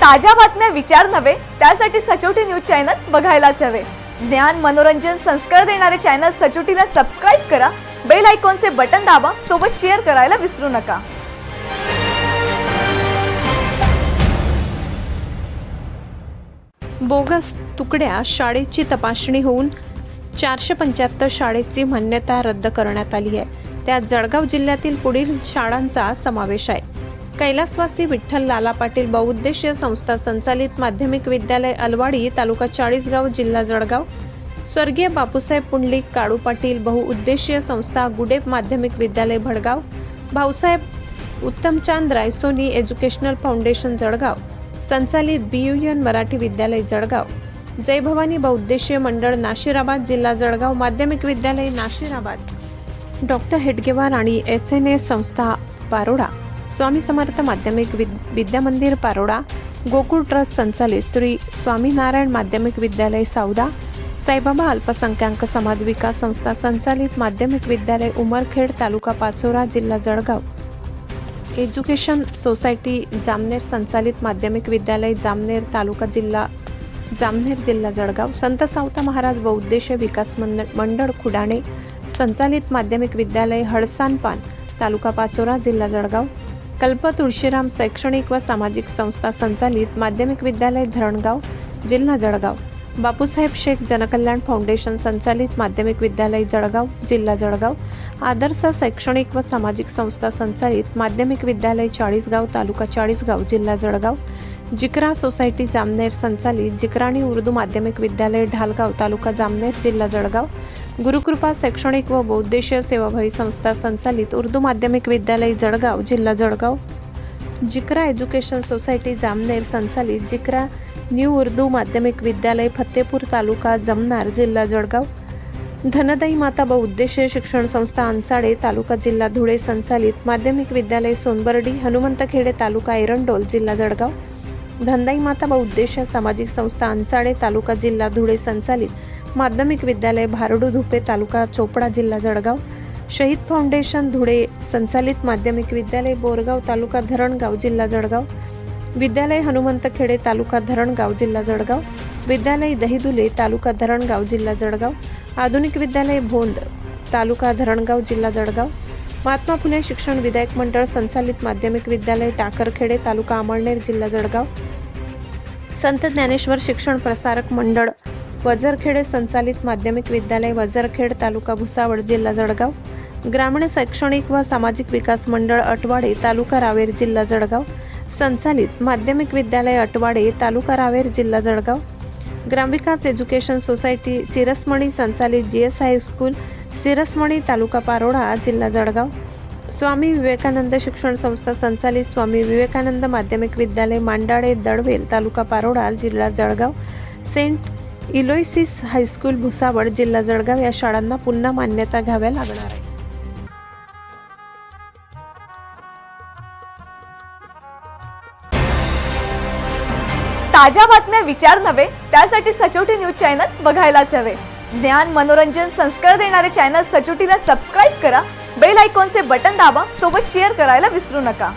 ताज्या बातम्या विचार नव्हे त्यासाठी सचोटी न्यूज चॅनल बघायलाच हवे। ज्ञान मनोरंजन संस्कार देणारे चॅनल सचोटीला सबस्क्राइब करा, बेल आयकॉनचे बटन दाबा, सोबत शेअर करायला विसरू नका। बोगस तुकड्या शाळेची तपासणी होऊन 475 शाळेची मान्यता रद्द करण्यात आली आहे। त्यात जळगाव जिल्ह्यातील पुढील शाळांचा समावेश आहे। कैलासवासी विठ्ठल लाला पाटील बहुउद्देशीय संस्था संचालित माध्यमिक विद्यालय अलवाडी तालुका चाळीसगाव जिल्हा जळगाव, स्वर्गीय बापूसाहेब पुंडलिक काळू पाटील बहुउद्देशीय संस्था गुडेब माध्यमिक विद्यालय भडगाव, भाऊसाहेब उत्तमचंद रायसोनी एज्युकेशनल फाउंडेशन जळगाव संचालित BUN मराठी विद्यालय जळगाव, जय भवानी बहुउद्देशीय मंडळ नाशिराबाद जिल्हा जळगाव माध्यमिक विद्यालय नाशिराबाद, डॉक्टर हेडगेवार आणि SNS संस्था पारोडा, स्वामी समर्थ माध्यमिक विद्यामंदिर पारोडा, गोकुळ ट्रस्ट संचालित श्री स्वामीनारायण माध्यमिक विद्यालय सावदा, साईबाबा अल्पसंख्याक समाज विकास संस्था संचालित माध्यमिक विद्यालय उमरखेड तालुका पाचोरा जिल्हा जळगाव, एज्युकेशन सोसायटी जामनेर संचालित माध्यमिक विद्यालय जामनेर तालुका जिल्हा जामनेर जिल्हा जळगाव, संत सावता महाराज बहुउद्देशीय विकास मंडळ खुडाणे संचालित माध्यमिक विद्यालय हडसानपान तालुका पाचोरा जिल्हा जळगाव, कल्प तुळशीराम शैक्षणिक व सामाजिक संस्था संचालित माध्यमिक विद्यालय धरणगाव जिल्हा जळगाव, बापूसाहेब शेठ जनकल्याण फाउंडेशन संचालित माध्यमिक विद्यालय जळगाव जिल्हा जळगाव, आदर्श शैक्षणिक व सामाजिक संस्था संचालित माध्यमिक विद्यालय चाळीसगाव तालुका चाळीसगाव जिल्हा जळगाव, जिकरा सोसायटी जामनेर संचालित जिकराणी उर्दू माध्यमिक विद्यालय ढालगाव तालुका जामनेर जिल्हा जळगाव, गुरुकृपा शैक्षणिक व बहुउद्देशीय सेवाभावी संस्था संचालित उर्दू माध्यमिक विद्यालय जळगाव जिल्हा जळगाव, जिकरा एज्युकेशन सोसायटी जामनेर संचालित जिकरा न्यू उर्दू माध्यमिक विद्यालय फतेपूर तालुका जमनार जिल्हा जळगाव, धनदाई माता बहुउद्देशीय शिक्षण संस्था अंचाडे तालुका जिल्हा धुळे संचालित माध्यमिक विद्यालय सोनबर्डी हनुमंतखेडे तालुका एरंडोल जिल्हा जळगाव, धनदाई माता बहुउद्देशीय सामाजिक संस्था अंचाडे तालुका जिल्हा धुळे संचालित माध्यमिक विद्यालय भारडू धुपे तालुका चोपडा जिल्हा जळगाव, शहीद फाउंडेशन धुळे संचालित माध्यमिक विद्यालय बोरगाव तालुका धरणगाव जिल्हा जळगाव, विद्यालय हनुमंतखेडे तालुका धरणगाव जिल्हा जळगाव, विद्यालय दहिदुले तालुका धरणगाव जिल्हा जळगाव, आधुनिक विद्यालय भोंद तालुका धरणगाव जिल्हा जळगाव, महात्मा फुले शिक्षण विधायक मंडळ संचालित माध्यमिक विद्यालय टाकरखेडे तालुका अमळनेर जिल्हा जळगाव, संत ज्ञानेश्वर शिक्षण प्रसारक मंडळ वजरखेडे संचालित माध्यमिक विद्यालय वजरखेड तालुका भुसावळ जिल्हा जळगाव, ग्रामीण शैक्षणिक व सामाजिक विकास मंडळ अटवाडे तालुका रावेर जिल्हा जळगाव संचालित माध्यमिक विद्यालय अटवाडे तालुका रावेर जिल्हा जळगाव, ग्रामविकास एज्युकेशन सोसायटी सिरसमणी संचालित GS हायस्कूल सिरसमणी तालुका पारोडा जिल्हा जळगाव, स्वामी विवेकानंद शिक्षण संस्था संचालित स्वामी विवेकानंद माध्यमिक विद्यालय मांडाळे दडवेल तालुका पारोडा जिल्हा जळगाव, सेंट इलोयसिस हायस्कूल भुसावळ जिल्हा जळगाव या शाळांना पुन्हा मान्यता घ्याव्या लागणार आहे। ताज्या बातम्या विचार नव्हे त्यासाठी सचोटी न्यूज चॅनल बघायलाच हवे। ज्ञान मनोरंजन संस्कार देणारे चॅनल सचोटीला सबस्क्राइब करा, बेल आयकॉनचे बटन दाबा, सोबत शेअर करायला विसरू नका।